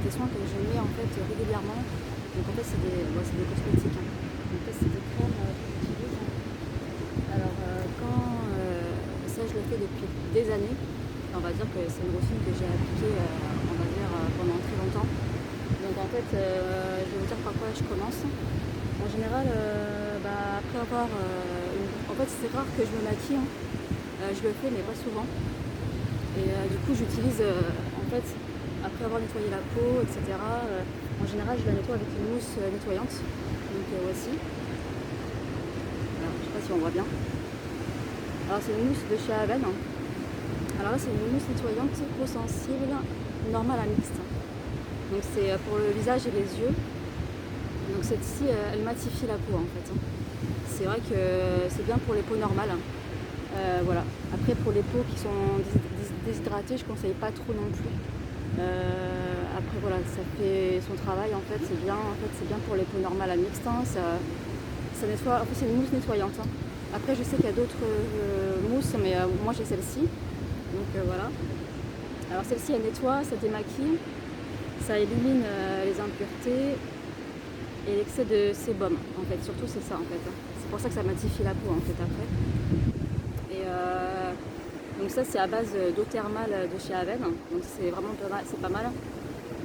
des soins que je mets en fait régulièrement. Donc en fait c'est des cosmétiques. Hein. Donc là c'est des crèmes que j'utilise. Alors ça je le fais depuis des années. On va dire que c'est une routine que j'ai appliquée on va dire pendant très longtemps. Donc en fait je vais vous dire par quoi je commence. En général après avoir en fait c'est rare que je me maquille. Hein. Je le fais mais pas souvent. Et du coup j'utilise en fait après avoir nettoyé la peau, etc. En général je la nettoie avec une mousse nettoyante. Donc voici. Alors, je sais pas si on voit bien. Alors c'est une mousse de chez Aven. Alors là c'est une mousse nettoyante peau sensible normale à mixte. Donc c'est pour le visage et les yeux. Donc celle-ci elle matifie la peau en fait. C'est vrai que c'est bien pour les peaux normales. Voilà. Après pour les peaux qui sont déshydratées, je conseille pas trop non plus. Après voilà, ça fait son travail en fait, c'est bien. En fait c'est bien pour les peaux normales à mixte. Hein, ça nettoie. En fait c'est une mousse nettoyante. Hein. Après je sais qu'il y a d'autres mousses, mais moi j'ai celle-ci. Donc voilà. Alors celle-ci elle nettoie, ça démaquille, ça élimine les impuretés et l'excès de sébum en fait. Surtout c'est ça en fait. Hein. C'est pour ça que ça matifie la peau en fait après. Et donc ça c'est à base d'eau thermale de chez Aven, donc c'est vraiment pas mal.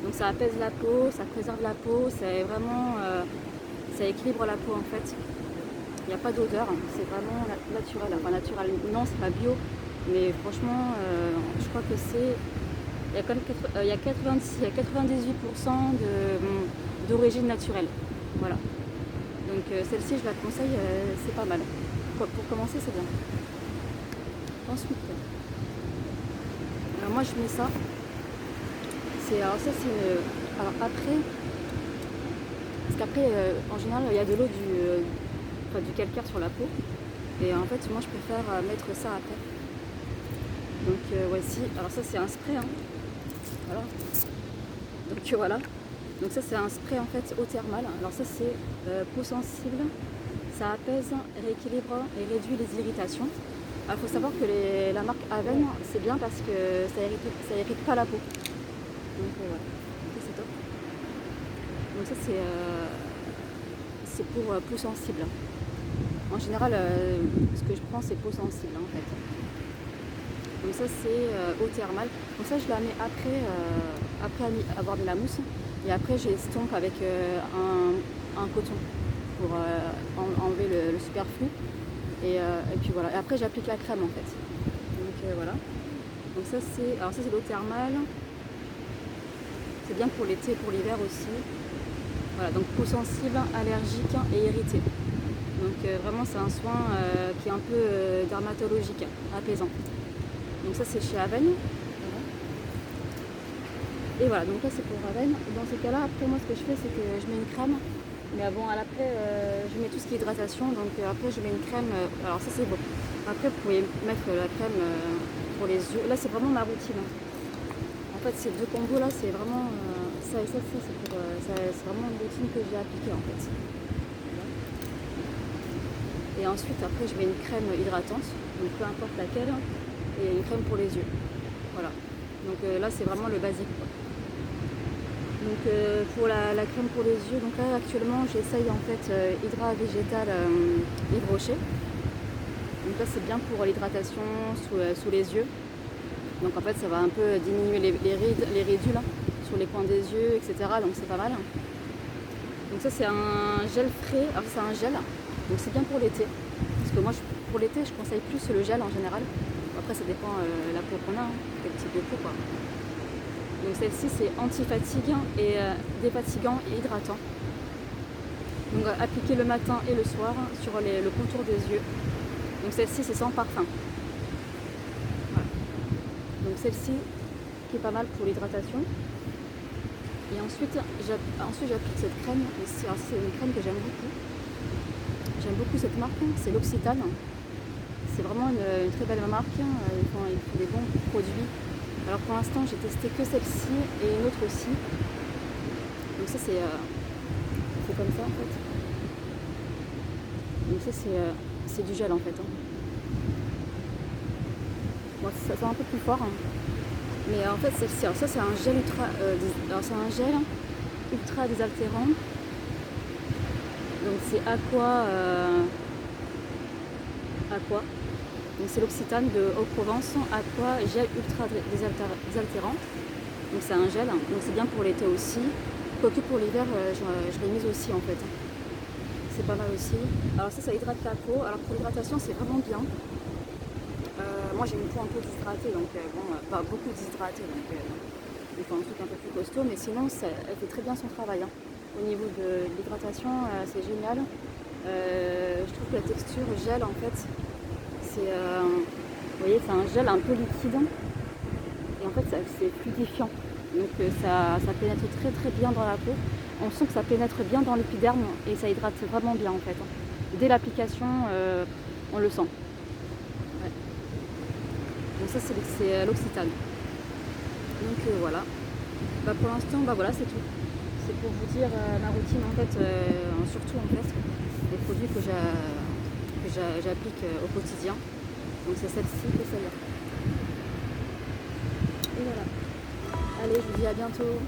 Donc ça apaise la peau, ça préserve la peau, c'est vraiment ça équilibre la peau en fait. Il n'y a pas d'odeur, c'est vraiment naturel. Enfin naturel, non c'est pas bio, mais franchement je crois que c'est il y a 98% d'origine naturelle. Voilà. Donc celle-ci je la conseille, c'est pas mal. Pour commencer c'est bien. Ensuite, alors moi je mets ça. Alors ça c'est alors après, parce qu'après en général il y a de l'eau du calcaire sur la peau. Et en fait moi je préfère mettre ça après. Donc voici, alors ça c'est un spray. Hein. Voilà. Donc voilà. Donc ça c'est un spray en fait eau thermale. Alors ça c'est peau sensible. Ça apaise, rééquilibre et réduit les irritations. Il faut savoir que la marque Aven, c'est bien parce que ça irrite pas la peau. Donc voilà, ça c'est top. Donc ça c'est pour peau sensible. En général, ce que je prends c'est peau sensible en fait. Donc ça c'est eau thermale. Donc ça je la mets après avoir mis la mousse. Et après j'estompe avec un coton pour enlever le superflu. Et puis voilà. Et après j'applique la crème en fait. Donc voilà. Donc ça c'est l'eau thermale. C'est bien pour l'été et pour l'hiver aussi. Voilà, donc peau sensible, allergique et irritée. Donc vraiment c'est un soin qui est un peu dermatologique, apaisant. Donc ça c'est chez Aven. Voilà. Et voilà, donc là c'est pour Aven. Dans ces cas-là, après moi ce que je fais c'est que je mets une crème. Mais bon, après je mets tout ce qui est hydratation. Donc après je mets une crème. Alors ça c'est bon. Après vous pouvez mettre la crème pour les yeux. Là c'est vraiment ma routine. En fait ces deux combos là c'est vraiment ça et ça c'est vraiment une routine que j'ai appliquée en fait. Voilà. Et ensuite après je mets une crème hydratante, donc peu importe laquelle, et une crème pour les yeux. Voilà. Donc là c'est vraiment le basique quoi. Donc pour la crème pour les yeux, donc là actuellement j'essaye en fait Hydra Végétal Yves Rocher. Donc là c'est bien pour l'hydratation sous les yeux. Donc en fait ça va un peu diminuer les ridules hein, sur les coins des yeux, etc. Donc c'est pas mal. Donc ça c'est un gel frais, alors c'est un gel, donc c'est bien pour l'été. Parce que moi pour l'été je conseille plus le gel en général. Après ça dépend la peau qu'on a, hein, quel type de peau quoi. Donc celle-ci c'est anti-fatigue et défatigant et hydratant. Donc appliquer le matin et le soir sur le contour des yeux. Donc celle-ci c'est sans parfum. Voilà. Donc celle-ci qui est pas mal pour l'hydratation. Et ensuite j'applique cette crème. C'est une crème que j'aime beaucoup. J'aime beaucoup cette marque, c'est l'Occitane. C'est vraiment une très belle marque. Ils font des bons produits. Alors pour l'instant j'ai testé que celle-ci et une autre aussi. Donc ça c'est comme ça en fait. Donc ça c'est du gel en fait. Hein. Bon, ça c'est un peu plus fort, hein. Mais en fait celle-ci, alors ça c'est un gel ultra, alors c'est un gel ultra désaltérant. Donc c'est Aqua, Aqua. Donc c'est l'Occitane de Haute-Provence, Aqua gel ultra désaltérant. Donc c'est un gel, donc c'est bien pour l'été aussi. Quoique pour l'hiver, je l'ai mise aussi en fait. C'est pas mal aussi. Alors ça hydrate la peau. Alors pour l'hydratation, c'est vraiment bien. Moi j'ai une peau un peu déshydratée, donc bon, pas beaucoup déshydratée, donc il faut un truc un peu plus costaud, mais sinon elle fait très bien son travail. Hein. Au niveau de l'hydratation, c'est génial. Je trouve que la texture gel en fait, c'est, vous voyez, c'est un gel un peu liquide et en fait c'est fluidifiant. Donc ça pénètre très très bien dans la peau. On sent que ça pénètre bien dans l'épiderme et ça hydrate vraiment bien en fait. Dès l'application, on le sent. Ouais. Donc ça c'est l'Occitane. Donc voilà. Bah, pour l'instant, bah voilà, c'est tout. C'est pour vous dire ma routine en fait, surtout en fait, les produits que j'applique au quotidien. Donc c'est celle-ci et celle-là. Et voilà. Allez, je vous dis à bientôt.